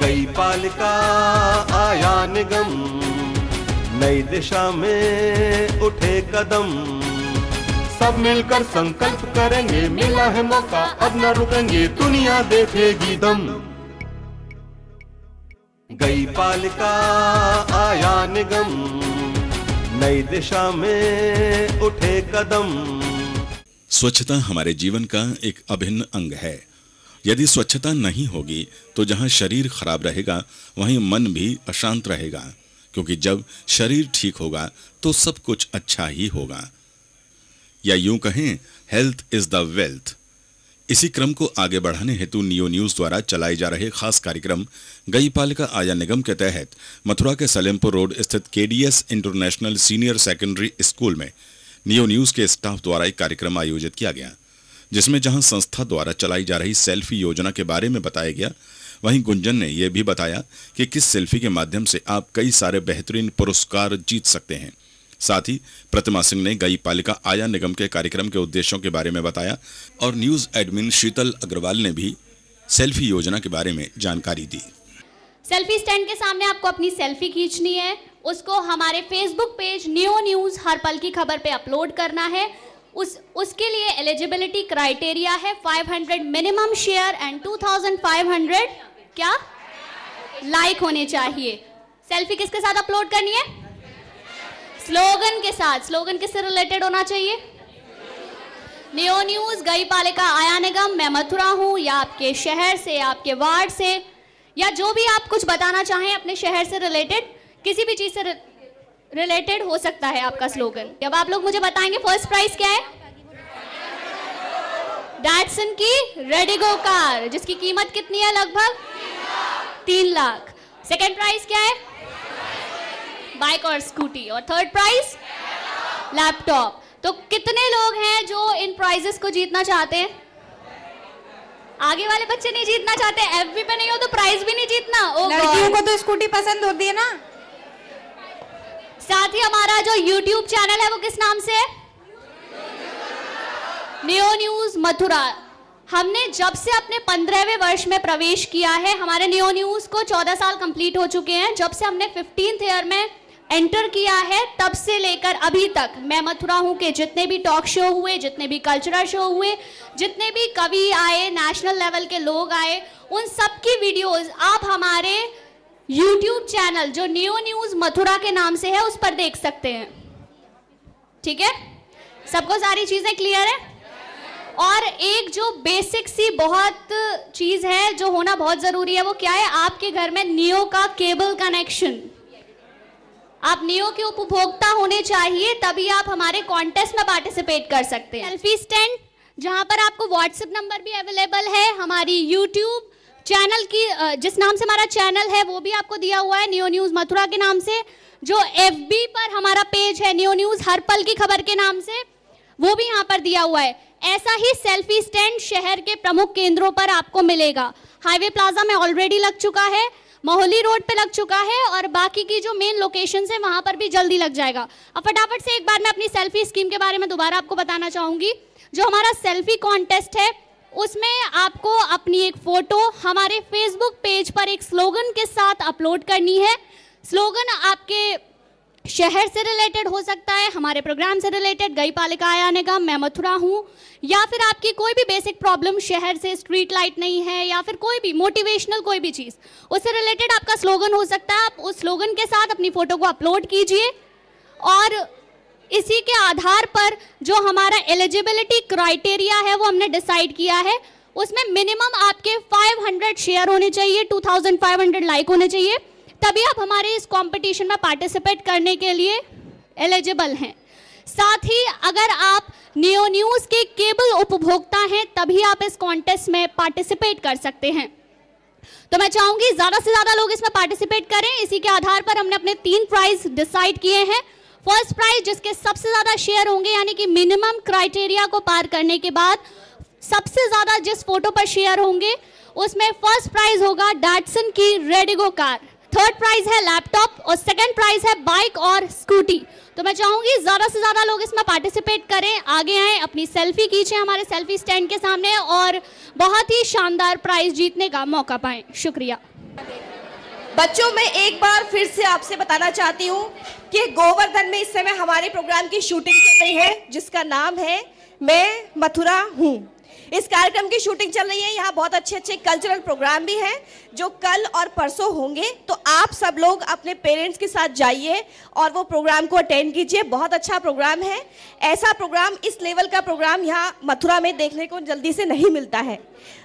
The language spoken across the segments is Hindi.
गई पालिका आया निगम, नई दिशा में उठे कदम, सब मिलकर संकल्प करेंगे, मिला है मौका अब न रुकेंगे, दुनिया देखेगी दम। गई पालिका आया निगम, नई दिशा में उठे कदम। स्वच्छता हमारे जीवन का एक अभिन्न अंग है। यदि स्वच्छता नहीं होगी तो जहां शरीर खराब रहेगा वहीं मन भी अशांत रहेगा, क्योंकि जब शरीर ठीक होगा तो सब कुछ अच्छा ही होगा, या यूं कहें हेल्थ इज द वेल्थ। इसी क्रम को आगे बढ़ाने हेतु नियो न्यूज द्वारा चलाए जा रहे खास कार्यक्रम गई पालिका आया निगम के तहत मथुरा के सलेमपुर रोड स्थित KDS international senior secondary school में नियो न्यूज के स्टाफ द्वारा एक कार्यक्रम आयोजित किया गया, जिसमें जहां संस्था द्वारा चलाई जा रही सेल्फी योजना के बारे में बताया गया, वहीं गुंजन ने यह भी बताया कि किस सेल्फी के माध्यम से आप कई सारे बेहतरीन पुरस्कार जीत सकते हैं। साथ ही प्रतिमा सिंह ने गई पालिका आया निगम के कार्यक्रम के उद्देश्यों के बारे में बताया और न्यूज एडमिन शीतल अग्रवाल ने भी सेल्फी योजना के बारे में जानकारी दी। सेल्फी स्टैंड के सामने आपको अपनी सेल्फी खींचनी है, उसको हमारे फेसबुक पेज नियो न्यूज हर पल की खबर पे अपलोड करना है। उसके लिए एलिजिबिलिटी क्राइटेरिया है 500 मिनिमम शेयर एंड 2500 क्या लाइक होने चाहिए। सेल्फी किसके साथ अपलोड करनी है? स्लोगन के साथ। स्लोगन किससे रिलेटेड होना चाहिए? नियो न्यूज गई पालिका आया निगम, मैं मथुरा हूँ, या आपके शहर से, आपके वार्ड से, या जो भी आप कुछ बताना चाहें अपने शहर से रिलेटेड, किसी भी चीज से रिलेटेड हो सकता है आपका स्लोगन। जब आप लोग मुझे बताएंगे फर्स्ट प्राइज क्या है? डैटसन की रेडिगो कार, जिसकी कीमत कितनी है? लगभग 3 लाख। सेकेंड प्राइज क्या है? बाइक और स्कूटी। और थर्ड प्राइज लैपटॉप। तो कितने लोग हैं जो इन प्राइजेस को जीतना चाहते हैं? आगे वाले बच्चे नहीं जीतना चाहते? एफबी पे नहीं हो तो प्राइज भी नहीं जीतना। लड़कियों को तो स्कूटी पसंद होती है ना। साथ ही हमारा जो यूट्यूब चैनल है वो किस नाम से है? Neo news Mathura. हमने जब से अपने 15वें वर्ष में प्रवेश किया है, हमारे नियो न्यूज को 14 साल कंप्लीट हो चुके हैं। जब से हमने 15th ईयर में एंटर किया है, तब से लेकर अभी तक मैं मथुरा हूं के जितने भी टॉक शो हुए, जितने भी कल्चरल शो हुए, जितने भी कवि आए, नेशनल लेवल के लोग आए, उन सब की वीडियोस आप हमारे यूट्यूब चैनल जो नियो न्यूज मथुरा के नाम से है उस पर देख सकते हैं। ठीक है, सबको सारी चीजें क्लियर है? और एक जो बेसिक सी बहुत चीज है जो होना बहुत जरूरी है, वो क्या है? आपके घर में नियो का केबल कनेक्शन। आप नियो के उपभोक्ता होने चाहिए, तभी आप हमारे कॉन्टेस्ट में पार्टिसिपेट कर सकते हैं। सेल्फी स्टैंड, जहां पर आपको व्हाट्सएप नंबर भी अवेलेबल है, हमारी यूट्यूब चैनल की जिस नाम से हमारा चैनल है वो भी आपको दिया हुआ है नियो न्यूज मथुरा के नाम से। जो एफबी पर हमारा पेज है नियो न्यूज हर पल की खबर के नाम से, वो भी यहाँ पर दिया हुआ है। ऐसा ही सेल्फी स्टैंड शहर के प्रमुख केंद्रों पर आपको मिलेगा। हाईवे प्लाजा में ऑलरेडी लग चुका है, मोहाली रोड पे लग चुका है, और बाकी की जो मेन लोकेशंस है वहां पर भी जल्दी लग जाएगा। अब फटाफट से एक बार मैं अपनी सेल्फी स्कीम के बारे में दोबारा आपको बताना चाहूंगी। जो हमारा सेल्फी कॉन्टेस्ट है उसमें आपको अपनी एक फोटो हमारे फेसबुक पेज पर एक स्लोगन के साथ अपलोड करनी है। स्लोगन आपके शहर से रिलेटेड हो सकता है, हमारे प्रोग्राम से रिलेटेड, गई पालिका आया निगम, मैं मथुरा हूँ, या फिर आपकी कोई भी बेसिक प्रॉब्लम शहर से, स्ट्रीट लाइट नहीं है, या फिर कोई भी मोटिवेशनल कोई भी चीज़, उससे रिलेटेड आपका स्लोगन हो सकता है। आप उस स्लोगन के साथ अपनी फोटो को अपलोड कीजिए, और इसी के आधार पर जो हमारा एलिजिबिलिटी क्राइटेरिया है वो हमने डिसाइड किया है। उसमें मिनिमम आपके 500 शेयर होने चाहिए, 2500 लाइक होने चाहिए, तभी आप हमारे इस कंपटीशन में पार्टिसिपेट करने के लिए एलिजिबल हैं। साथ ही अगर आप नियो न्यूज़ के केबल उपभोक्ता हैं तभी आप इस कॉन्टेस्ट में पार्टिसिपेट कर सकते हैं। तो मैं चाहूंगी ज़्यादा से ज़्यादा लोग इसमें पार्टिसिपेट करें। इसी के आधार पर हमने अपने 3 प्राइज डिसाइड किए हैं। फर्स्ट प्राइज जिसके सबसे ज़्यादा शेयर होंगे, यानी कि मिनिमम क्राइटेरिया को पार करने के बाद सबसे ज़्यादा जिस फोटो पर शेयर होंगे उसमें फर्स्ट प्राइज होगा डैटसन की रेडिगो कार, थर्ड प्राइज है लैपटॉप, और सेकंड प्राइज है बाइक और स्कूटी। तो मैं चाहूंगी ज़्यादा से ज़्यादा लोग इसमें पार्टिसिपेट करें, आगे आएँ, अपनी सेल्फी खींचें हमारे सेल्फी स्टैंड के सामने और बहुत ही शानदार प्राइज जीतने का मौका पाएं। शुक्रिया। बच्चों, मैं एक बार फिर से आपसे बताना चाहती हूँ कि गोवर्धन में इस समय हमारे प्रोग्राम की शूटिंग चल रही है जिसका नाम है मैं मथुरा हूँ। इस कार्यक्रम की शूटिंग चल रही है। यहाँ बहुत अच्छे अच्छे कल्चरल प्रोग्राम भी हैं जो कल और परसों होंगे। तो आप सब लोग अपने पेरेंट्स के साथ जाइए और वो प्रोग्राम को अटेंड कीजिए। बहुत अच्छा प्रोग्राम है। ऐसा प्रोग्राम, इस लेवल का प्रोग्राम यहाँ मथुरा में देखने को जल्दी से नहीं मिलता है।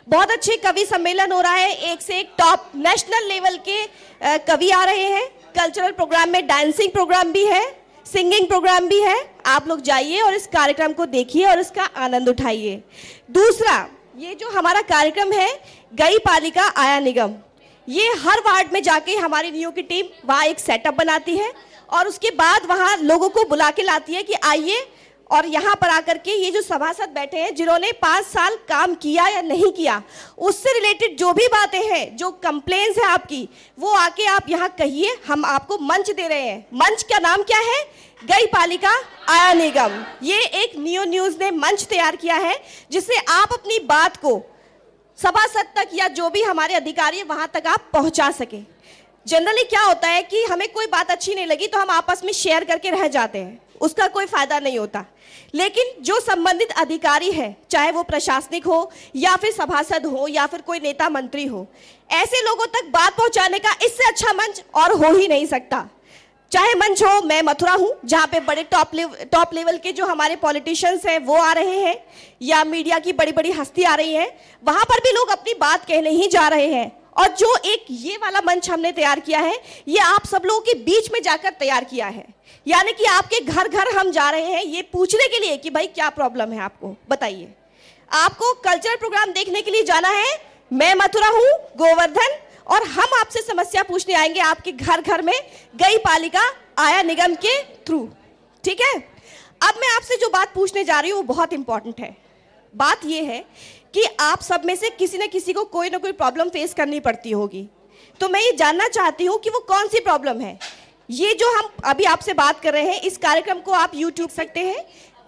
बहुत अच्छे कवि सम्मेलन हो रहा है। एक से एक टॉप नेशनल लेवल के कवि आ रहे हैं। कल्चरल प्रोग्राम में डांसिंग प्रोग्राम भी है, सिंगिंग प्रोग्राम भी है। आप लोग जाइए और इस कार्यक्रम को देखिए और इसका आनंद उठाइए। दूसरा, ये जो हमारा कार्यक्रम है गई पालिका आया निगम, ये हर वार्ड में जाके हमारी नियो की टीम वहाँ एक सेटअप बनाती है और उसके बाद वहाँ लोगों को बुला के लाती है कि आइए और यहाँ पर आकर के ये जो सभासद बैठे हैं जिन्होंने 5 साल काम किया या नहीं किया, उससे रिलेटेड जो भी बातें हैं, जो कंप्लेंट्स हैं आपकी, वो आके आप यहाँ कहिए। हम आपको मंच दे रहे हैं। मंच का नाम क्या है? गई पालिका आया निगम। ये एक नियो न्यूज़ ने मंच तैयार किया है जिससे आप अपनी बात को सभासद तक या जो भी हमारे अधिकारी वहाँ तक आप पहुँचा सके। जनरली क्या होता है कि हमें कोई बात अच्छी नहीं लगी तो हम आपस में शेयर करके रह जाते हैं, उसका कोई फायदा नहीं होता। लेकिन जो संबंधित अधिकारी है, चाहे वो प्रशासनिक हो या फिर सभासद हो या फिर कोई नेता मंत्री हो, ऐसे लोगों तक बात पहुंचाने का इससे अच्छा मंच और हो ही नहीं सकता। चाहे मंच हो मैं मथुरा हूं, जहां पे बड़े टॉप लेवल के जो हमारे पॉलिटिशियंस हैं वो आ रहे हैं, या मीडिया की बड़ी बड़ी हस्ती आ रही है, वहां पर भी लोग अपनी बात कहने ही जा रहे हैं। और जो एक ये वाला मंच हमने तैयार किया है, ये आप सब लोगों के बीच में जाकर तैयार किया है। यानी कि आपके घर घर हम जा रहे हैं ये पूछने के लिए कि भाई क्या प्रॉब्लम है, आपको बताइए। आपको कल्चरल प्रोग्राम देखने के लिए जाना है, मैं मथुरा हूं गोवर्धन, और हम आपसे समस्या पूछने आएंगे आपके घर घर में गई पालिका आया निगम के थ्रू। ठीक है? अब मैं आपसे जो बात पूछने जा रही हूँ वो बहुत इंपॉर्टेंट है। बात ये है कि आप सब में से किसी न किसी को कोई ना कोई प्रॉब्लम फेस करनी पड़ती होगी। तो मैं ये जानना चाहती हूँ कि वो कौन सी प्रॉब्लम है। ये जो हम अभी आपसे बात कर रहे हैं, इस कार्यक्रम को आप यूट्यूब सकते हैं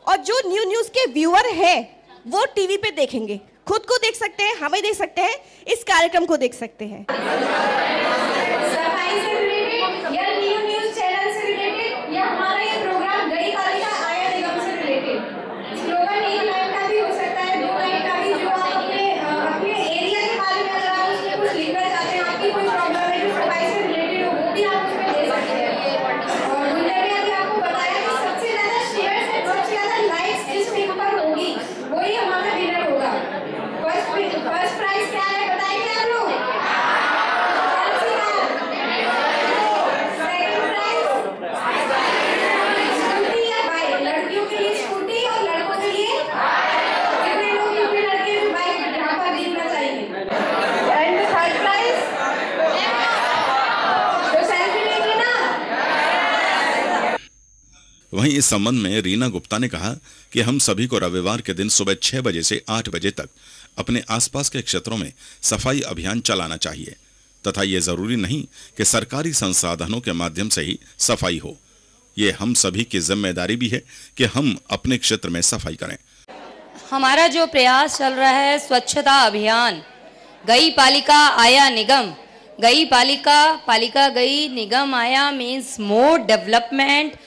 और जो न्यू न्यूज़ के व्यूअर हैं वो टीवी पे देखेंगे, खुद को देख सकते हैं, हमें देख सकते हैं, इस कार्यक्रम को देख सकते हैं। सफाई से रिलेटेड या न्यू न्यूज़ चैनल से रिलेटेड या हमारा ये प्रोग्राम गई पालिका आया निगम से रिलेटेड, स्लोगन 1 लाइन का भी हो सकता है, 2 लाइन का भी, जो आप अपने एरिया के बारे में अगर आप उसमें कुछ लिखना चाहते हैं, आपकी कोई प्रॉब्लम है जो सफाई से रिलेटेड हो, वो भी आप उसमें दे सकते हैं। और मुझे भी अभी आपको बताया कि सबसे ज्यादा शेयर्स है, सबसे ज्यादा लाइक्स जिस वीडियो पर होगी वही हमारा विनर होगा। फर्स्ट प्राइज क्या है बताएंगे आप लोग? सेकंड प्राइज स्कूटी या बाइक, लड़कियों के लिए स्कूटी और लड़कों के लिए कितने लोग, कितने लड़के बाइक यहाँ पर जीतना चाहेंगे? एंड थर्ड प्राइज तो सेल्फी लेंगे ना। वहीं इस संबंध में रीना गुप्ता ने कहा कि हम सभी को रविवार के दिन सुबह 6 बजे से 8 बजे तक अपने आसपास के क्षेत्रों में सफाई अभियान चलाना चाहिए तथा ये जरूरी नहीं कि सरकारी संसाधनों के माध्यम से ही सफाई हो। ये हम सभी की जिम्मेदारी भी है कि हम अपने क्षेत्र में सफाई करें। हमारा जो प्रयास चल रहा है स्वच्छता अभियान, गई पालिका आया निगम, गई पालिका गई, निगम आया means more development.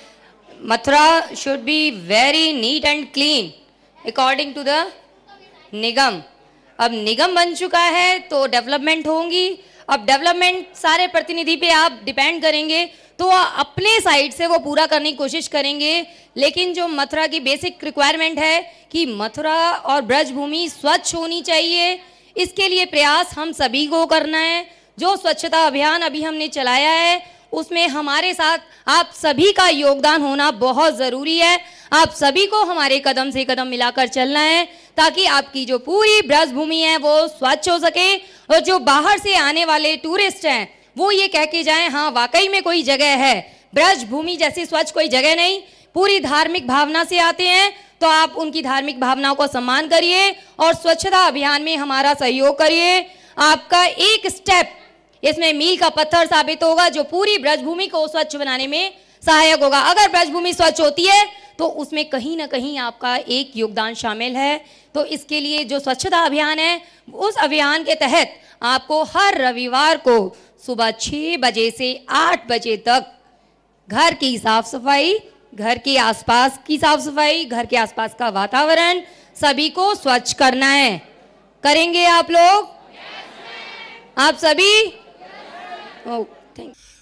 Mathura should be very neat and clean according to the निगम। अब निगम बन चुका है तो डेवलपमेंट होंगी। अब डेवलपमेंट सारे प्रतिनिधि पे आप डिपेंड करेंगे तो अपने साइड से वो पूरा करने की कोशिश करेंगे। लेकिन जो मथुरा की बेसिक रिक्वायरमेंट है कि मथुरा और ब्रजभूमि स्वच्छ होनी चाहिए, इसके लिए प्रयास हम सभी को करना है। जो स्वच्छता अभियान अभी हमने चलाया है उसमें हमारे साथ आप सभी का योगदान होना बहुत ज़रूरी है। आप सभी को हमारे कदम से कदम मिलाकर चलना है ताकि आपकी जो पूरी ब्रजभूमि है वो स्वच्छ हो सके और जो बाहर से आने वाले टूरिस्ट हैं वो ये कह के जाएं हाँ वाकई में कोई जगह है, ब्रजभूमि जैसी स्वच्छ कोई जगह नहीं। पूरी धार्मिक भावना से आते हैं तो आप उनकी धार्मिक भावनाओं को सम्मान करिए और स्वच्छता अभियान में हमारा सहयोग करिए। आपका एक स्टेप इसमें मील का पत्थर साबित होगा जो पूरी ब्रजभूमि को स्वच्छ बनाने में सहायक होगा। अगर ब्रजभूमि स्वच्छ होती है तो उसमें कहीं ना कहीं आपका एक योगदान शामिल है। तो इसके लिए जो स्वच्छता अभियान है उस अभियान के तहत आपको हर रविवार को सुबह 6 बजे से 8 बजे तक घर की साफ सफाई, घर के आसपास की साफ सफाई, घर के आसपास का वातावरण सभी को स्वच्छ करना है। करेंगे आप लोग? आप सभी?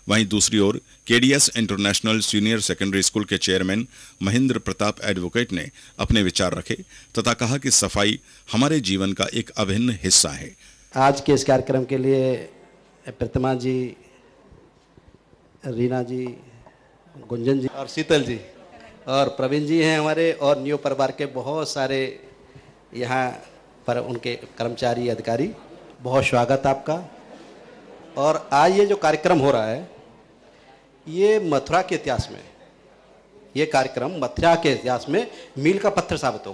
वहीं दूसरी ओर KDS international senior secondary school के चेयरमैन महेंद्र प्रताप एडवोकेट ने अपने विचार रखे तथा कहा कि सफाई हमारे जीवन का एक अभिन्न हिस्सा है। आज के इस कार्यक्रम के लिए प्रतिमा जी, रीना जी, गुंजन जी और शीतल जी और प्रवीण जी हैं हमारे, और न्यू परिवार के बहुत सारे यहाँ पर उनके कर्मचारी अधिकारी, बहुत स्वागत आपका। और आज ये जो कार्यक्रम हो रहा है ये मथुरा के इतिहास में, ये कार्यक्रम मथुरा के इतिहास में मील का पत्थर साबित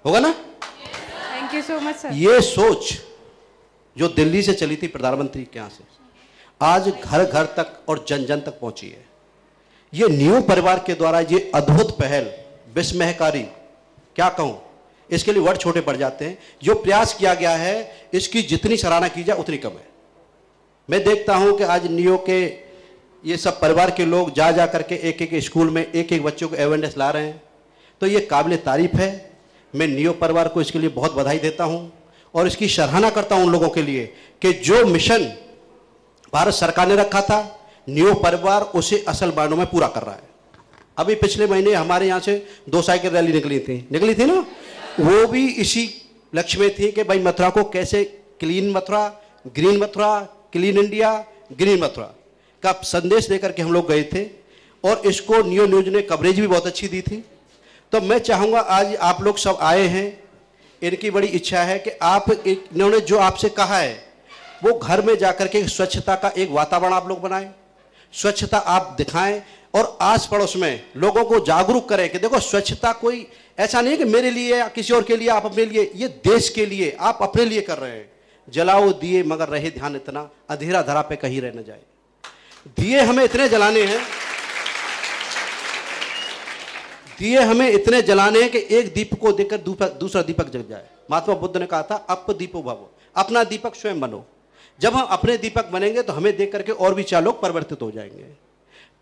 होगा ना? Thank you so much sir. ये सोच जो दिल्ली से चली थी प्रधानमंत्री के यहाँ से, आज घर घर तक और जन जन तक पहुंची है। ये न्यू परिवार के द्वारा ये अद्भुत पहल, विस्मयकारी, क्या कहूं, इसके लिए वर्ड छोटे पड़ जाते हैं। जो प्रयास किया गया है इसकी जितनी सराहना की जाए उतनी कम है। मैं देखता हूं कि आज नियो के ये सब परिवार के लोग जा जा करके एक एक स्कूल में एक एक बच्चों को अवेयरनेस ला रहे हैं, तो ये काबिल तारीफ है। मैं नियो परिवार को इसके लिए बहुत बधाई देता हूं और इसकी सराहना करता हूं उन लोगों के लिए कि जो मिशन भारत सरकार ने रखा था, नियो परिवार उसे असल मायनों में पूरा कर रहा है। अभी पिछले महीने हमारे यहाँ से 2 साइकिल रैली निकली थी ना, वो भी इसी लक्ष्य में थी कि भाई मथुरा को कैसे clean Mathura, green Mathura, clean India, green Mathura का संदेश देकर के हम लोग गए थे, और इसको नियो न्यूज ने कवरेज भी बहुत अच्छी दी थी। तो मैं चाहूँगा आज आप लोग सब आए हैं, इनकी बड़ी इच्छा है कि आप इन्होंने जो आपसे कहा है वो घर में जाकर के स्वच्छता का एक वातावरण आप लोग बनाएं, स्वच्छता आप दिखाएं और आस पड़ोस में लोगों को जागरूक करें कि देखो स्वच्छता कोई ऐसा नहीं है कि मेरे लिए या किसी और के लिए, आप अपने लिए, ये देश के लिए, आप अपने लिए कर रहे हैं। जलाओ दिए मगर रहे ध्यान इतना, अंधेरा धरा पे कहीं रह न जाए। दिए हमें इतने जलाने हैं, दिए हमें इतने जलाने हैं कि एक दीप को देखकर दूसरा दीपक जल जाए। महात्मा बुद्ध ने कहा था अप दीपो भवो, अपना दीपक स्वयं बनो। जब हम अपने दीपक बनेंगे तो हमें देख करके और भी 4 लोग परिवर्तित हो जाएंगे।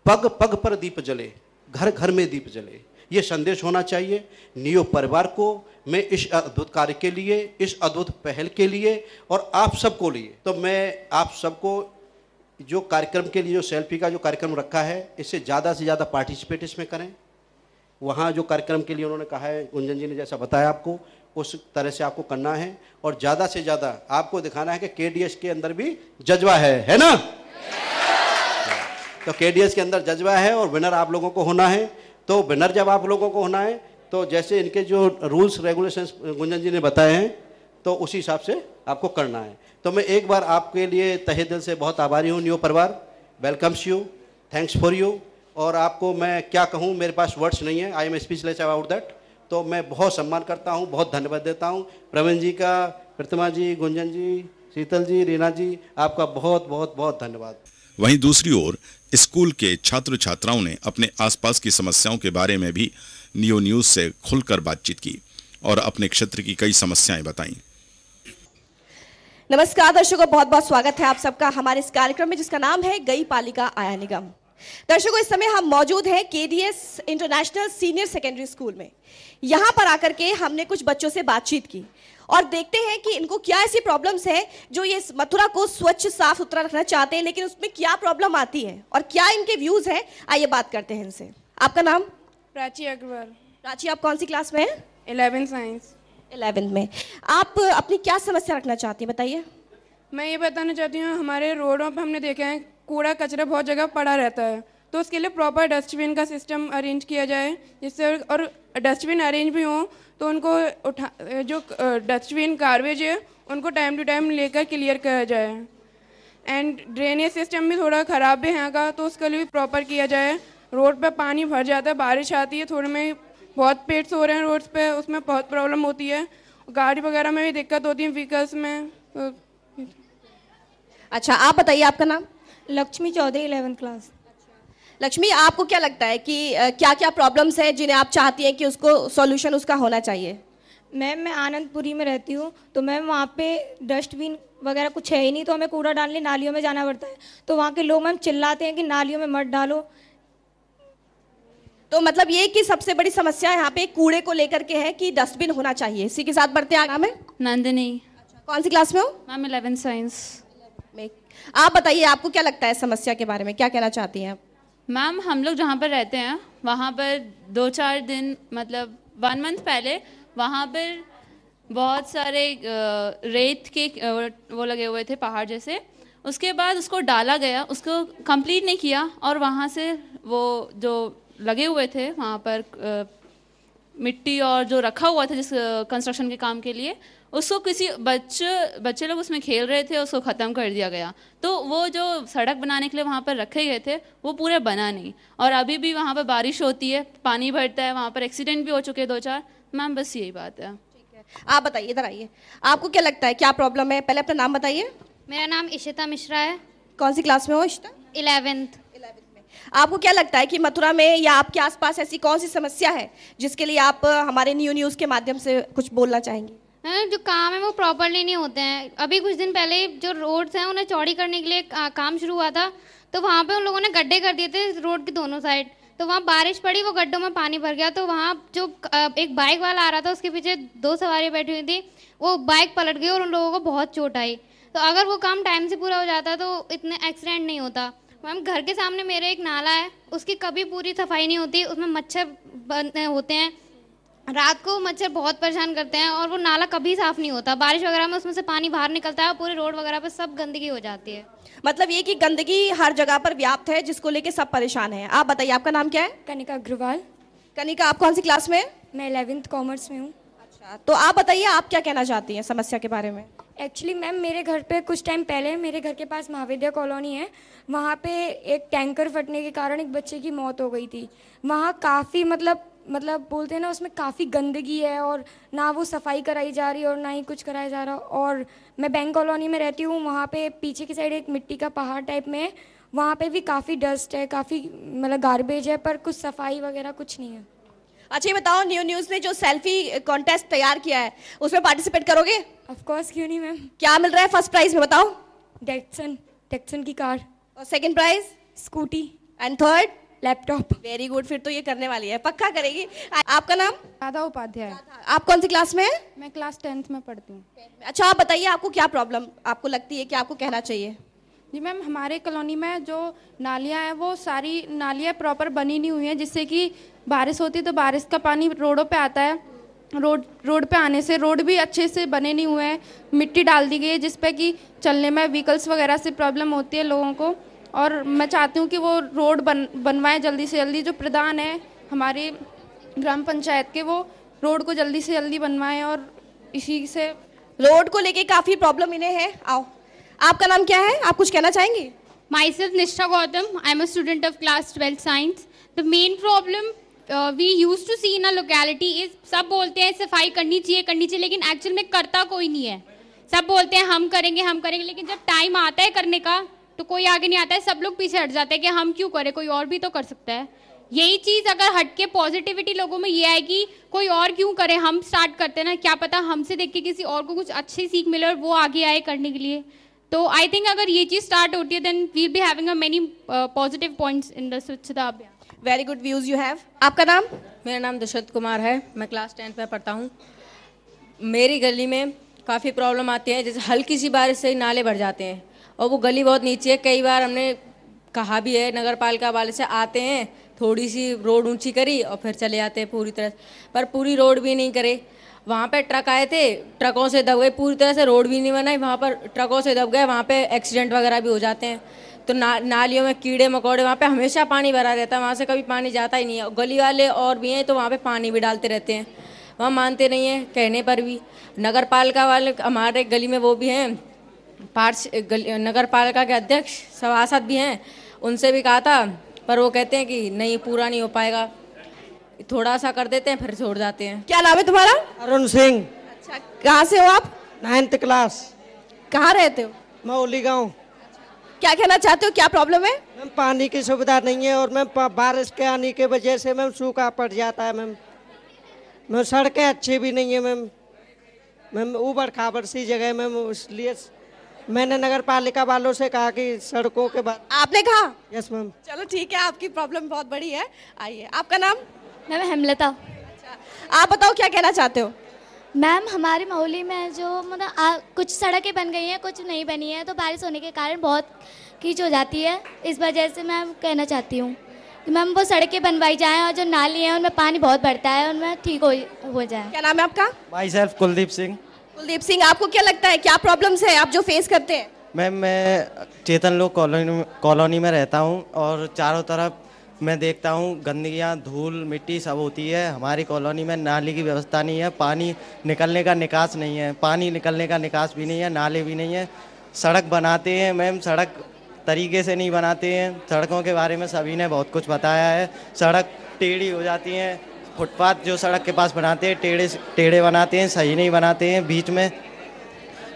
पग पग पर दीप जले, घर घर में दीप जले, ये संदेश होना चाहिए। नियो परिवार को मैं इस अद्भुत कार्य के लिए, इस अद्भुत पहल के लिए और आप सबको लिए, तो मैं आप सबको जो कार्यक्रम के लिए जो सेल्फी का जो कार्यक्रम रखा है, इससे ज़्यादा से ज़्यादा पार्टिसिपेट इसमें करें। वहाँ जो कार्यक्रम के लिए उन्होंने कहा है, गुंजन जी ने जैसा बताया आपको, उस तरह से आपको करना है और ज़्यादा से ज़्यादा आपको दिखाना है कि केडीएस के अंदर भी जज्बा है ना? तो केडीएस के अंदर जज्बा है और विनर आप लोगों को होना है। तो विनर जब आप लोगों को होना है तो जैसे इनके जो रूल्स रेगुलेशंस गुंजन जी ने बताए हैं तो उसी हिसाब से आपको करना है। तो मैं एक बार आपके लिए तहे दिल से बहुत आभारी हूँ। न्यू परिवार welcomes you, thanks for you. और आपको मैं क्या कहूँ, मेरे पास वर्ड्स नहीं है, I am speechless about that. तो मैं बहुत सम्मान करता हूँ, बहुत धन्यवाद देता हूँ प्रवीण जी का, प्रतिमा जी, गुंजन जी, शीतल जी, रीना जी, आपका बहुत बहुत बहुत धन्यवाद। वहीं दूसरी ओर स्कूल के छात्र छात्राओं ने अपने आसपास की समस्याओं के बारे में भी नियो न्यूज से खुलकर बातचीत की और अपने क्षेत्र की कई समस्याएं बताईं। नमस्कार दर्शकों, बहुत बहुत स्वागत है आप सबका हमारे इस कार्यक्रम में जिसका नाम है गई पालिका आया निगम। दर्शकों, इस समय हम मौजूद हैं KDS international senior secondary school में। यहाँ पर आकर के हमने कुछ बच्चों से बातचीत की और देखते हैं कि इनको क्या ऐसी प्रॉब्लम्स है जो ये मथुरा को स्वच्छ साफ सुथरा रखना चाहते हैं, लेकिन उसमें क्या प्रॉब्लम आती है और क्या इनके व्यूज हैं। आइए बात करते हैं इनसे। आपका नाम? प्राची अग्रवाल। प्राची, आप कौन सी क्लास में हैं? 11 साइंस। 11 में। आप अपनी क्या समस्या रखना चाहती हैं, बताइए। मैं ये बताना चाहती हूँ, हमारे रोडों पर हमने देखा है कूड़ा कचरा बहुत जगह पड़ा रहता है, तो उसके लिए प्रॉपर डस्टबिन का सिस्टम अरेंज किया जाए, जिससे और डस्टबिन अरेंज भी हों तो उनको जो डस्टबिन गार्बेज है उनको टाइम टू टाइम लेकर क्लियर किया जाए। एंड ड्रेनेज सिस्टम भी थोड़ा ख़राब है यहाँ का, तो उसके लिए भी प्रॉपर किया जाए। रोड पे पानी भर जाता है, बारिश आती है, थोड़े में बहुत पेट्स हो रहे हैं रोड्स पे, उसमें बहुत प्रॉब्लम होती है। गाड़ी वगैरह में भी दिक्कत होती है, व्हीकल्स में। अच्छा, आप बताइए, आपका नाम? Lakshmi Chaudhary, 11th class. लक्ष्मी, आपको क्या लगता है कि क्या क्या प्रॉब्लम्स है जिन्हें आप चाहती हैं कि उसको सॉल्यूशन उसका होना चाहिए? मैम, मैं आनंदपुरी में रहती हूँ, तो मैम वहाँ पे डस्टबिन वगैरह कुछ है ही नहीं, तो हमें कूड़ा डालने नालियों में जाना पड़ता है। तो वहाँ के लोग मैम चिल्लाते हैं कि नालियों में मत डालो। तो मतलब ये कि सबसे बड़ी समस्या यहाँ पे कूड़े को लेकर के है कि डस्टबिन होना चाहिए। इसी के साथ बढ़ते हैं आगे। नंदिनी। अच्छा, कौन सी क्लास में हो? मैम 11th साइंस में। आप बताइए, आपको क्या लगता है समस्या के बारे में, क्या कहना चाहती हैं आप? मैम हम लोग जहाँ पर रहते हैं वहाँ पर 2-4 दिन मतलब 1 मंथ पहले वहाँ पर बहुत सारे रेत के वो लगे हुए थे पहाड़ जैसे। उसके बाद उसको डाला गया, उसको कंप्लीट नहीं किया और वहाँ से वो जो लगे हुए थे वहाँ पर मिट्टी और जो रखा हुआ था जिस कंस्ट्रक्शन के काम के लिए, उसको किसी बच्चे लोग उसमें खेल रहे थे, उसको ख़त्म कर दिया गया। तो वो जो सड़क बनाने के लिए वहाँ पर रखे गए थे वो पूरे बना नहीं, और अभी भी वहाँ पर बारिश होती है, पानी भरता है, वहाँ पर एक्सीडेंट भी हो चुके हैं 2-4। मैम बस यही बात है। ठीक है, आप बताइए, इधर आइए, आपको क्या लगता है क्या प्रॉब्लम है? पहले अपना नाम बताइए। मेरा नाम इशिता मिश्रा है। कौन सी क्लास में हो इशिता? 11th। आपको क्या लगता है कि मथुरा में या आपके आसपास ऐसी कौन सी समस्या है जिसके लिए आप हमारे न्यूज़ के माध्यम से कुछ बोलना चाहेंगे? जो काम है वो प्रॉपरली नहीं होते हैं। अभी कुछ दिन पहले जो रोड्स हैं उन्हें चौड़ी करने के लिए काम शुरू हुआ था, तो वहाँ पे उन लोगों ने गड्ढे कर दिए थे रोड के दोनों साइड। तो वहाँ बारिश पड़ी, वो गड्ढों में पानी भर गया। तो वहाँ जो एक बाइक वाला आ रहा था, उसके पीछे 2 सवारी बैठी हुई थी, वो बाइक पलट गई और उन लोगों को बहुत चोट आई। तो अगर वो काम टाइम से पूरा हो जाता तो इतने एक्सीडेंट नहीं होता। मैम घर के सामने मेरे एक नाला है, उसकी कभी पूरी सफाई नहीं होती, उसमें मच्छर होते हैं, रात को मच्छर बहुत परेशान करते हैं और वो नाला कभी साफ नहीं होता। बारिश वगैरह में उसमें से पानी बाहर निकलता है और पूरे रोड वगैरह पे सब गंदगी हो जाती है। मतलब ये कि गंदगी हर जगह पर व्याप्त है जिसको लेके सब परेशान हैं। आप बताइए, आपका नाम क्या है? कनिका अग्रवाल। कनिका, आप कौन सी क्लास में? मैं 11th कॉमर्स में हूँ। अच्छा, तो आप बताइए आप क्या कहना चाहती हैं समस्या के बारे में? एक्चुअली मैम मेरे घर पे कुछ टाइम पहले, मेरे घर के पास महाविद्या कॉलोनी है, वहाँ पे एक टैंकर फटने के कारण एक बच्चे की मौत हो गई थी। वहाँ काफ़ी मतलब बोलते हैं ना, उसमें काफ़ी गंदगी है और ना वो सफाई कराई जा रही और ना ही कुछ कराया जा रहा। और मैं बैंक कॉलोनी में रहती हूँ, वहाँ पे पीछे की साइड एक मिट्टी का पहाड़ टाइप में है, वहाँ पे भी काफ़ी डस्ट है, काफ़ी मतलब गार्बेज है, पर कुछ सफाई वगैरह कुछ नहीं है। अच्छा, ये बताओ, न्यूज़ ने जो सेल्फी कॉन्टेस्ट तैयार किया है उसमें पार्टिसिपेट करोगे? ऑफ कोर्स, क्यों नहीं मैम। क्या मिल रहा है फर्स्ट प्राइज में, बताओ? डेक्सन की कार। और second prize? Scooty. And third? Laptop. Very good, फिर तो ये करने वाली है, पक्का करेगी। आपका नाम? राधा उपाध्याय। आप कौन सी क्लास में है? मैं क्लास 10th में पढ़ती हूँ। अच्छा, आप बताइए आपको क्या प्रॉब्लम आपको लगती है कि आपको कहना चाहिए? जी मैम, हमारे कॉलोनी में जो नालियाँ हैं वो सारी नालियाँ प्रॉपर बनी नहीं हुई हैं, जिससे कि बारिश होती है तो बारिश का पानी रोडों पे आता है। रोड पे आने से रोड भी अच्छे से बने नहीं हुए हैं, मिट्टी डाल दी गई है जिस पे कि चलने में व्हीकल्स वगैरह से प्रॉब्लम होती है लोगों को। और मैं चाहती हूँ कि वो रोड बनवाएं जल्दी से जल्दी। जो प्रधान है हमारे ग्राम पंचायत के, वो रोड को जल्दी से जल्दी बनवाएं। और इसी से रोड को लेके काफ़ी प्रॉब्लम इन्हें है। आओ, आपका नाम क्या है, आप कुछ कहना चाहेंगी? Myself Nishtha Gautam. I'm a student of class 12 science. The main problem we used to see in a locality is सब बोलते हैं सफाई करनी चाहिए, लेकिन एक्चुअल में करता कोई नहीं है। सब बोलते हैं हम करेंगे, लेकिन जब टाइम आता है करने का तो कोई आगे नहीं आता है, सब लोग पीछे हट जाते हैं कि हम क्यों करें, कोई और भी तो कर सकता है। यही चीज़ अगर हट के पॉजिटिविटी लोगों में ये आएगी, कोई और क्यों करे, हम स्टार्ट करते हैं ना, क्या पता हमसे देख के किसी और को कुछ अच्छी सीख मिले और वो आगे आए करने के लिए। तो आई थिंक अगर ये चीज़ स्टार्ट होती है then will be having a many positive points in the Swachhata Abhiyan. Very good views you have. आपका नाम? मेरा नाम दशरथ कुमार है, मैं क्लास 10th में पढ़ता हूँ। मेरी गली में काफ़ी प्रॉब्लम आती है, जैसे हल्की सी बारिश से ही नाले भर जाते हैं और वो गली बहुत नीचे है। कई बार हमने कहा भी है, नगर पालिका वाले से आते हैं, थोड़ी सी रोड ऊंची करी और फिर चले जाते हैं पूरी तरह, पर पूरी रोड भी नहीं करे। वहाँ पे ट्रक आए थे, ट्रकों से दब गए, पूरी तरह से रोड भी नहीं बनाई, वहाँ पर ट्रकों से दब गए, वहाँ पे एक्सीडेंट वगैरह भी हो जाते हैं। तो नालियों में कीड़े मकोड़े, वहाँ पे हमेशा पानी भरा रहता है, वहाँ से कभी पानी जाता ही नहीं है। गली वाले और भी हैं तो वहाँ पे पानी भी डालते रहते हैं, वहाँ मानते नहीं हैं कहने पर भी। नगर पालिका वाले हमारे गली में वो भी हैं, नगर पालिका के अध्यक्ष सभासद भी हैं, उनसे भी कहा था पर वो कहते हैं कि नहीं, पूरा नहीं हो पाएगा, थोड़ा सा कर देते हैं फिर छोड़ जाते हैं। क्या नाम है तुम्हारा? अरुण सिंह। अच्छा, कहाँ से हो आप? 9th class. कहाँ रहते हो? मौली गांव। क्या कहना चाहते हो, क्या प्रॉब्लम है? मैम पानी की सुविधा नहीं है और मैम बारिश के आने की वजह से मैम सूखा पड़ जाता है मैम सड़कें अच्छी भी नहीं है मैम ऊबड़ खाबड़ सी जगह मैम, इसलिए मैंने नगर पालिका वालों से कहा कि सड़कों के बाद। आपने कहा? Yes ma'am. चलो ठीक है, आपकी प्रॉब्लम बहुत बड़ी है। आइए, आपका नाम? मैम हेमलता। आप बताओ क्या कहना चाहते हो? मैम हमारी मोहल्ले में जो मतलब कुछ सड़कें बन गई हैं, कुछ नहीं बनी है, तो बारिश होने के कारण बहुत कीच हो जाती है। इस वजह से मैं कहना चाहती हूँ कि मैम वो सड़कें बनवाई जाएं और जो नाली हैं उनमें पानी बहुत बढ़ता है, उनमें ठीक हो जाए। क्या नाम है आपका? Myself Kuldeep Singh. कुलदीप सिंह, आपको क्या लगता है क्या प्रॉब्लम्स है आप जो फेस करते हैं? मैम मैं चेतन लोक कॉलोनी में रहता हूँ और चारों तरफ मैं देखता हूँ गंदगियाँ, धूल, मिट्टी सब होती है। हमारी कॉलोनी में नाली की व्यवस्था नहीं है, पानी निकलने का निकास नहीं है, पानी निकलने का निकास भी नहीं है, नाले भी नहीं है। सड़क बनाते हैं मैम, सड़क तरीके से नहीं बनाते हैं। सड़कों के बारे में सभी ने बहुत कुछ बताया है। सड़क टेढ़ी हो जाती हैं, फुटपाथ जो सड़क के पास बनाते हैं टेढ़े बनाते हैं, सही नहीं बनाते हैं, बीच में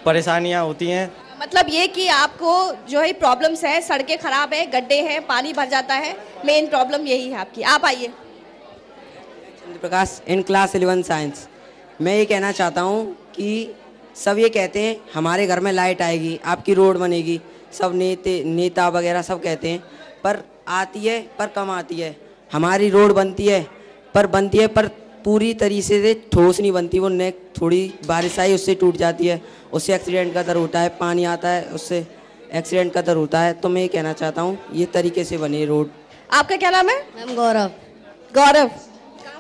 परेशानियाँ होती हैं। मतलब ये कि आपको जो है प्रॉब्लम्स है, सड़कें खराब है, गड्ढे हैं, पानी भर जाता है, मेन प्रॉब्लम यही है आपकी। आप आइए। चंद्र प्रकाश, इन क्लास 11 साइंस। मैं ये कहना चाहता हूँ कि सब ये कहते हैं हमारे घर में लाइट आएगी, आपकी रोड बनेगी, सब नेता वगैरह सब कहते हैं, पर आती है पर कम आती है। हमारी रोड बनती है पर पूरी तरीके से ठोस नहीं बनती। वो नेक थोड़ी बारिश आई उससे टूट जाती है, उससे एक्सीडेंट का डर होता है, पानी आता है उससे एक्सीडेंट का डर होता है। तो मैं ये कहना चाहता हूँ ये तरीके से बने रोड। आपका क्या नाम है? मैम गौरव। गौरव,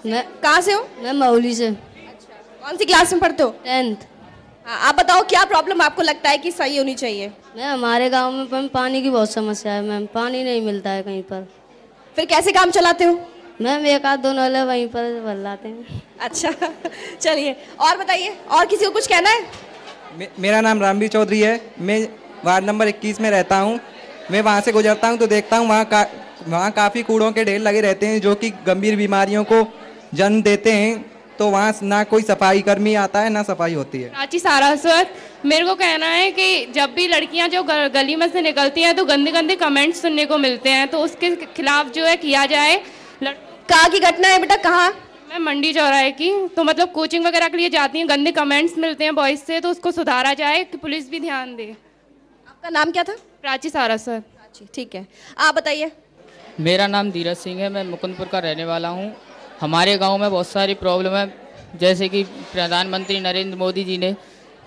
मैं कहाँ से हो? मैं मौली से। कौन सी क्लास में पढ़ते हो? 10th। हाँ, आप बताओ क्या प्रॉब्लम आपको लगता है कि सही होनी चाहिए? मैम हमारे गांव में पानी की बहुत समस्या है मैम, पानी नहीं मिलता है कहीं पर। फिर कैसे काम चलाते हो? मैम एक आध दो नाले वहीं पर भर लाते हैं। अच्छा चलिए, और बताइए, और किसी को कुछ कहना है? मेरा नाम रामवीर चौधरी है। मैं वार्ड नंबर 21 में रहता हूँ। मैं वहाँ से गुजरता हूँ तो देखता हूँ वहाँ काफ़ी कूड़ों के ढेर लगे रहते हैं जो कि गंभीर बीमारियों को जन्म देते हैं। तो वहाँ ना कोई सफाई कर्मी आता है ना सफाई होती है। प्राची सारस्वत, मेरे को कहना है कि जब भी लड़कियां जो गली में से निकलती हैं तो गंदे गंदे कमेंट्स सुनने को मिलते हैं, तो उसके खिलाफ जो है किया जाए। कहाँ की घटना है बेटा? कहाँ? मैं मंडी चौराहे की। तो मतलब कोचिंग वगैरह के लिए जाती हैं, गंदे कमेंट्स मिलते हैं बॉयज से, तो उसको सुधारा जाए कि पुलिस भी ध्यान दे। आपका नाम क्या था? प्राची सारस्वत। ठीक है, आप बताइए। मेरा नाम धीरज सिंह है, मैं मुकुंदपुर का रहने वाला हूँ। हमारे गांव में बहुत सारी प्रॉब्लम है, जैसे कि प्रधानमंत्री नरेंद्र मोदी जी ने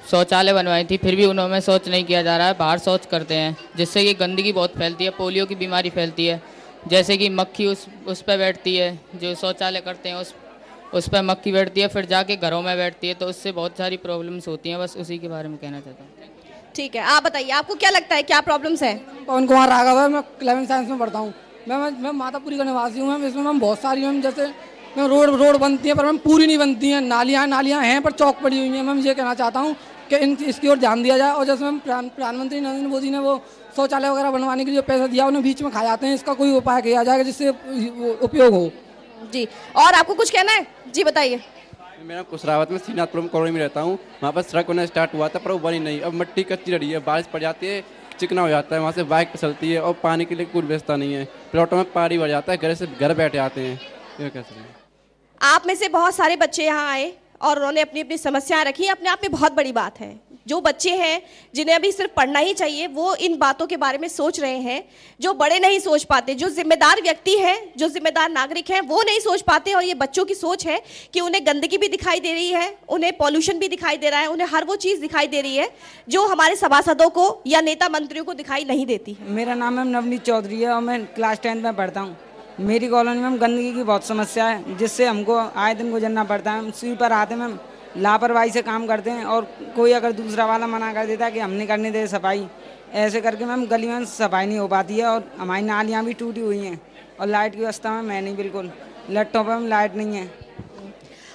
शौचालय बनवाई थी, फिर भी उन्होंने शौच नहीं किया जा रहा है, बाहर शौच करते हैं, जिससे कि गंदगी बहुत फैलती है, पोलियो की बीमारी फैलती है। जैसे कि मक्खी उस पर बैठती है, जो शौचालय करते हैं उस पर मक्खी बैठती है, फिर जाके घरों में बैठती है, तो उससे बहुत सारी प्रॉब्लम्स होती हैं। बस उसी के बारे में कहना चाहता हूँ। ठीक है, आप बताइए, आपको क्या लगता है क्या प्रॉब्लम्स है? पवन कुमार राघव है, मैं 11 साइंस में पढ़ता हूँ। मैं मातापुरी का निवासी हूँ मैम। इसमें मैम बहुत सारी मैम, जैसे मैम रोड बनती है पर मैम पूरी नहीं बनती हैं। नालियाँ हैं पर चौक पड़ी हुई हैं। मैम ये कहना चाहता हूँ कि इसकी ओर ध्यान दिया जाए। और जैसे मैम प्रधानमंत्री नरेंद्र मोदी ने वो शौचालय वगैरह बनवाने के लिए पैसा दिया, उन्हें बीच में खा जाते हैं, इसका कोई उपाय किया जाएगा जिससे उपयोग हो। जी, और आपको कुछ कहना है? जी बताइए। मेरा कुशरावत में श्रीनाथपुरम कॉलोनी में रहता हूँ। वहाँ पर सड़क बनना स्टार्ट हुआ था पर वो बनी नहीं। अब मिट्टी कच्ची रही है, बारिश पड़ जाती है, चिकना हो जाता है, वहाँ से बाइक चलती है और पानी के लिए कोई व्यवस्था नहीं है। प्लॉटों में पानी भर जाता है, घर बैठे आते हैं। ये कैसे? आप में से बहुत सारे बच्चे यहाँ आए और उन्होंने अपनी अपनी समस्याएं रखी, अपने आप में बहुत बड़ी बात है। जो बच्चे हैं जिन्हें अभी सिर्फ पढ़ना ही चाहिए, वो इन बातों के बारे में सोच रहे हैं। जो बड़े नहीं सोच पाते, जो जिम्मेदार व्यक्ति हैं, जो जिम्मेदार नागरिक हैं, वो नहीं सोच पाते। और ये बच्चों की सोच है कि उन्हें गंदगी भी दिखाई दे रही है, उन्हें पॉल्यूशन भी दिखाई दे रहा है, उन्हें हर वो चीज़ दिखाई दे रही है जो हमारे सभासदों को या नेता मंत्रियों को दिखाई नहीं देती है। मेरा नाम है नवनीत चौधरी है और मैं क्लास 10 में पढ़ता हूँ। मेरी कॉलोनी में गंदगी की बहुत समस्या है, जिससे हमको आए दिन गुजरना पड़ता है। स्वीपर आते हैं, लापरवाही से काम करते हैं और कोई अगर दूसरा वाला मना कर देता है कि हम नहीं करने दे सफाई, ऐसे करके मैम गली में सफाई नहीं हो पाती है। और हमारी नालियाँ भी टूटी हुई हैं और लाइट की व्यवस्था में नहीं, बिल्कुल लट्टों पर लाइट नहीं है।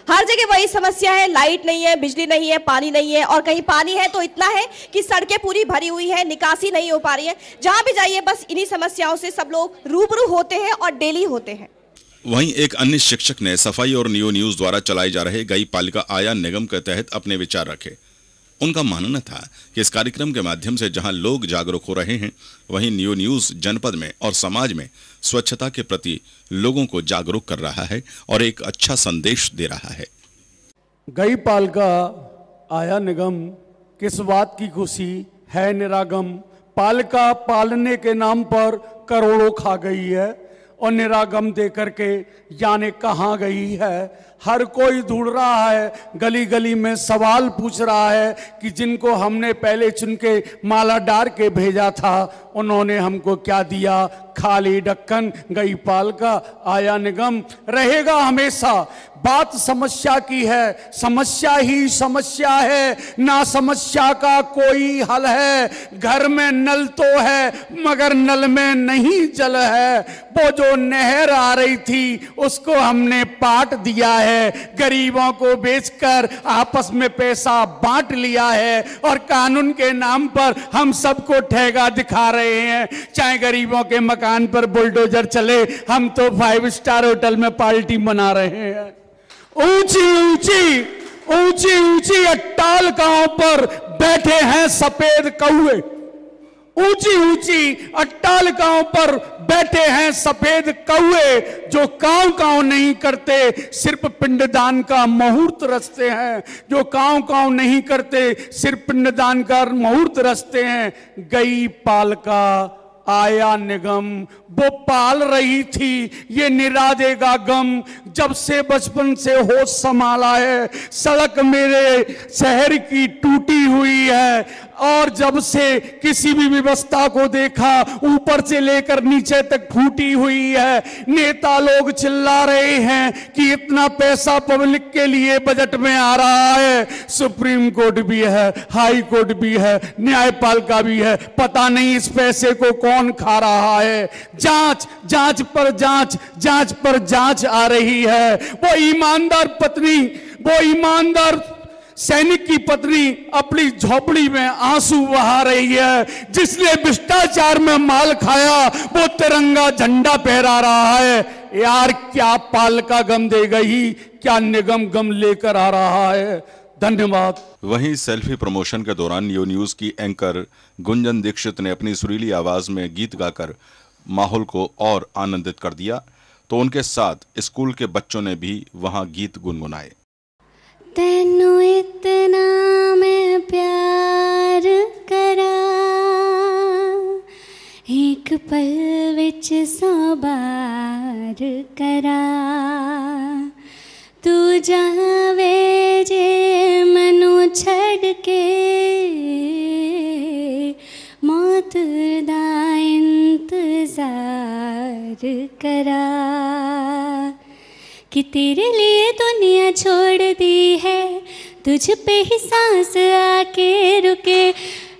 हर जगह वही समस्या है, लाइट नहीं है, बिजली नहीं है, पानी नहीं है, और कहीं पानी है तो इतना है कि सड़कें पूरी भरी हुई है, निकासी नहीं हो पा रही है। जहाँ भी जाइए बस इन्हीं समस्याओं से सब लोग रूबरू होते हैं और डेली होते हैं। वहीं एक अन्य शिक्षक ने सफाई और नियो न्यूज द्वारा चलाए जा रहे गई पालिका आया निगम के तहत अपने विचार रखे। उनका मानना था कि इस कार्यक्रम के माध्यम से जहां लोग जागरूक हो रहे हैं, वहीं नियो न्यूज जनपद में और समाज में स्वच्छता के प्रति लोगों को जागरूक कर रहा है और एक अच्छा संदेश दे रहा है। गई पालिका आया निगम किस बात की खुशी है निरागम। पालिका पालने के नाम पर करोड़ों खा गई है और निरागम दे करके जाने कहाँ गई है। हर कोई ढूंढ रहा है, गली गली में सवाल पूछ रहा है कि जिनको हमने पहले चुन के माला डाल के भेजा था उन्होंने हमको क्या दिया। खाली ढक्कन गई पालिका आया निगम। रहेगा हमेशा बात समस्या की है, समस्या ही समस्या है, ना समस्या का कोई हल है। घर में नल तो है मगर नल में नहीं जल है। वो जो नहर आ रही थी उसको हमने पाट दिया है। गरीबों को बेचकर आपस में पैसा बांट लिया है और कानून के नाम पर हम सबको ठेगा दिखा रहे हैं। चाहे गरीबों के मकान पर बुलडोजर चले, हम तो 5 स्टार होटल में पार्टी मना रहे हैं। ऊंची ऊंची ऊंची ऊंची अट्टालिकाओं पर बैठे हैं सफेद कौवे। ऊंची ऊंची अट्टालिकाओं पर बैठे हैं सफेद कौवे जो कांव कांव नहीं करते, सिर्फ पिंडदान का मुहूर्त रचते हैं। जो कांव कांव नहीं करते, सिर्फ पिंडदान का मुहूर्त रचते हैं। गई पालिका आया निगम। वो पाल रही थी ये निरा देगा गम। जब से बचपन से होश संभाला है, सड़क मेरे शहर की टूटी हुई है। और जब से किसी भी व्यवस्था को देखा, ऊपर से लेकर नीचे तक फूटी हुई है। नेता लोग चिल्ला रहे हैं कि इतना पैसा पब्लिक के लिए बजट में आ रहा है। सुप्रीम कोर्ट भी है, हाई कोर्ट भी है, न्यायपालिका भी है। पता नहीं इस पैसे को कौन खा रहा है। जांच जांच पर जांच, जांच पर जांच आ रही है। वो ईमानदार पत्नी, वो ईमानदार सैनिक की पत्नी अपनी झोपड़ी में आंसू बहा रही है। जिसने भ्रष्टाचार में माल खाया वो तिरंगा झंडा फहरा रहा है। यार क्या पालिका गम दे गई, क्या निगम गम लेकर आ रहा है। धन्यवाद। वहीं सेल्फी प्रमोशन के दौरान यो न्यूज की एंकर गुंजन दीक्षित ने अपनी सुरीली आवाज में गीत गाकर माहौल को और आनंदित कर दिया, तो उनके साथ स्कूल के बच्चों ने भी वहां गीत गुनगुनाए। तेनू इतना मैं प्यार करा, एक पल विच 100 बार करा। तू जावे जे मनु छड़ के, मौत दा इंतजार करा। कि तेरे लिए दुनिया छोड़ दी है, तुझ पे ही सांस आके रुके।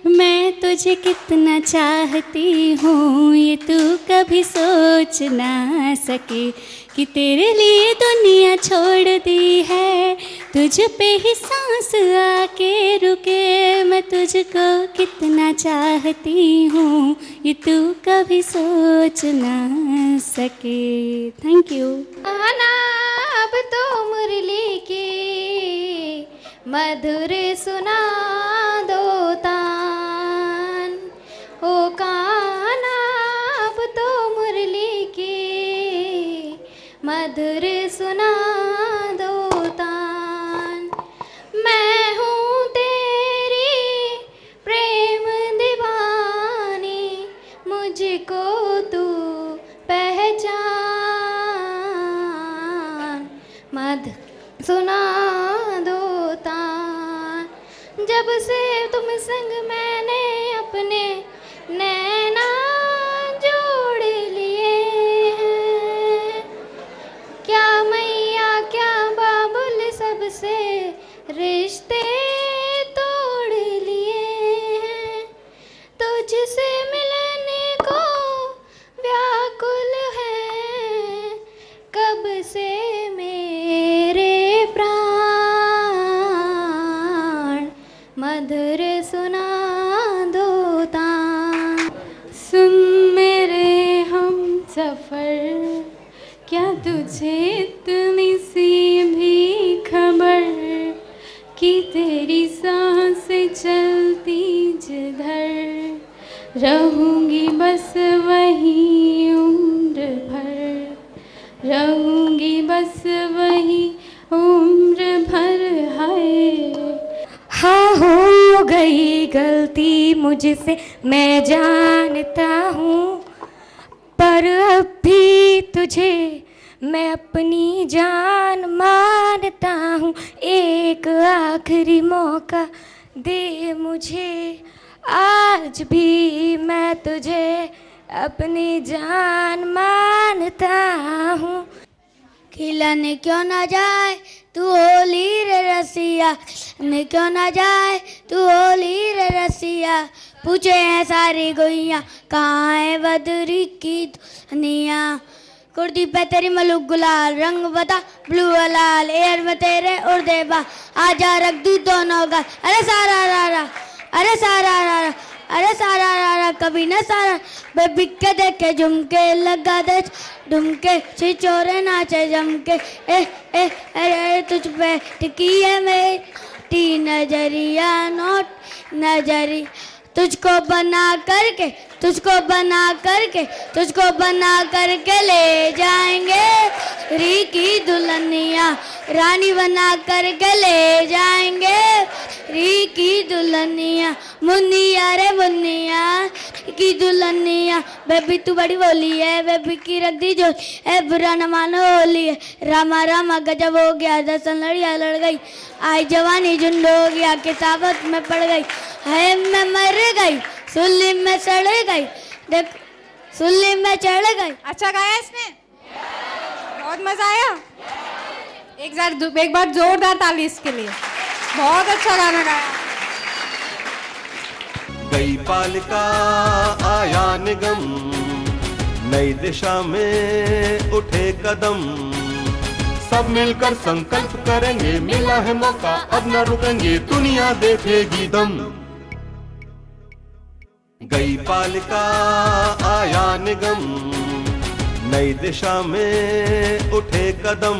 मैं तुझे कितना चाहती हूँ ये तू कभी सोच ना सके। कि तेरे लिए दुनिया छोड़ दी है, तुझ पे ही सांस आके रुके। मैं तुझको कितना चाहती हूँ ये तू कभी सोच ना सके। Thank you. आना अब तो मुरली के मधुर सुना दो तान। ओ काना अब तो मुरली के मधुर सुना दो तान। मैं हूँ तेरी प्रेम दीवानी, मुझको तू पहचान। मध सुना दो तान। जब से तुम संग मैंने अपने नैना जोड़ लिए हैं। क्या मैया क्या बाबुल सबसे रिश्ते तोड़ लिए हैं। तुझसे मिलने को व्याकुल है कब से मेरे प्राण। मधुर सुना दो तान। सुन मेरे हम सफर, क्या तुझे इतनी सी भी खबर कि तेरी सांसें चलती जिधर, रहूंगी बस वही उम्र भर। रहूंगी बस वही उम्र भर। हाय हाँ हो गई गई गलती मुझसे मैं जानता हूँ, पर अब भी तुझे मैं अपनी जान मानता हूँ। एक आखिरी मौका दे मुझे, आज भी मैं तुझे अपनी जान मानता हूँ। खिलाने क्यों ना जाए तू होली रे रसिया, ने क्यों ना जाए तू होली रे रसिया। पूछे हैं सारी गोइयाँ कहाँ है बदरी की दुनिया। कुर्ती पे तेरी मलुक गुलाल, रंग बता ब्लू लाल, एयर में तेरे उड़दे बा, आजा रख दूँ दोनों गाल। अरे सारा रारा, अरे सारा रारा, अरे सारा रारा, कभी न सारा। बेबी के देखे झुमके लगा दे ढुमके, छिछोरे नाचे जमके। अरे तुझ पे टिकी है मेरी नजरिया, नोट नजरी। तुझको बना करके, तुझको बना करके, तुझको बना करके ले जाएंगे री की दुल्हनिया, रानी बना करके ले जाएंगे री की दुल्हनिया। मुन्निया रे मुन्निया की दुल्हनिया, बेबी तू बड़ी बोली है, बेबी की रख दी जो है, बुरा न मानो होली है। रामा रामा गजब हो गया, 10 लड़िया लड़ गई, आई जवानी झुंड हो गया, किताबत में पड़ गई, है मैं मर गई, सुल्ली में सड़ गई, देख सुल्ली में चढ़ गई। अच्छा गाया इसने, बहुत मजा आया। एक बार जोरदार ताली इसके लिए, बहुत अच्छा गाना गाया। गई पालिका आया निगम, नई दिशा में उठे कदम, सब मिलकर संकल्प करेंगे, मिला है मौका अब न रुकेंगे, दुनिया देखेगी दम। गई पालिका आया निगम, नई दिशा में उठे कदम,